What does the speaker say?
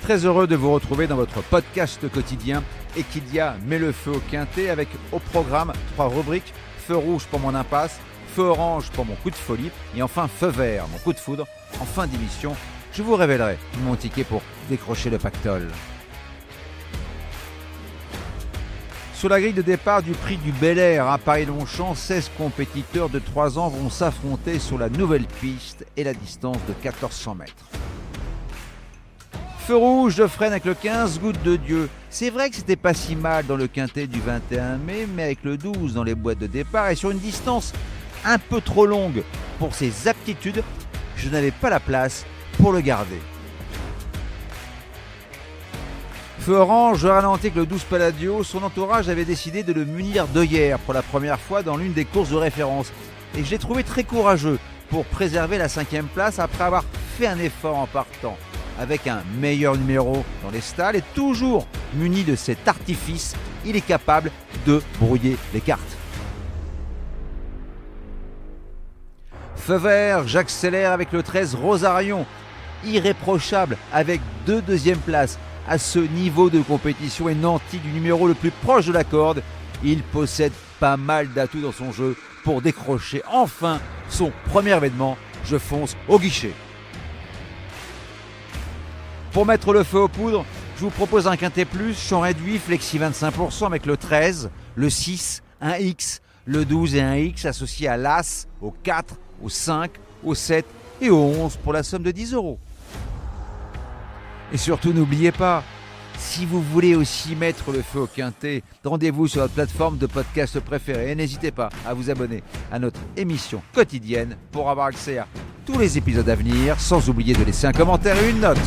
Très heureux de vous retrouver dans votre podcast quotidien Equidia met le feu au quintet avec au programme 3 rubriques: feu rouge pour mon impasse, feu orange pour mon coup de folie et enfin feu vert, mon coup de foudre. En fin d'émission, je vous révélerai mon ticket pour décrocher le pactole. Sur la grille de départ du prix du Bel Air à Paris-Longchamp, 16 compétiteurs de 3 ans vont s'affronter sur la nouvelle piste et la distance de 1400 mètres. Feu rouge, je freine avec le 15, Goutte de Dieu. C'est vrai que c'était pas si mal dans le quintet du 21 mai, mais avec le 12 dans les boîtes de départ et sur une distance un peu trop longue pour ses aptitudes, je n'avais pas la place pour le garder. Feu orange, je ralentis avec le 12 Palladio. Son entourage avait décidé de le munir d'œillères pour la première fois dans l'une des courses de référence. Et je l'ai trouvé très courageux pour préserver la 5e place après avoir fait un effort en partant. Avec un meilleur numéro dans les stalles et toujours muni de cet artifice, il est capable de brouiller les cartes. Feu vert, j'accélère avec le 13 Rosarion. Irréprochable avec 2 deuxièmes places. À ce niveau de compétition et nanti du numéro le plus proche de la corde, il possède pas mal d'atouts dans son jeu pour décrocher enfin son premier événement. Je fonce au guichet. Pour mettre le feu aux poudres, je vous propose un quintet plus, champ réduit, flexi 25% avec le 13, le 6, un X, le 12 et un X associés à l'As, au 4, au 5, au 7 et au 11 pour la somme de 10 €. Et surtout, n'oubliez pas, si vous voulez aussi mettre le feu au quintet, rendez-vous sur votre plateforme de podcast préférée et n'hésitez pas à vous abonner à notre émission quotidienne pour avoir accès à tous les épisodes à venir, sans oublier de laisser un commentaire et une note.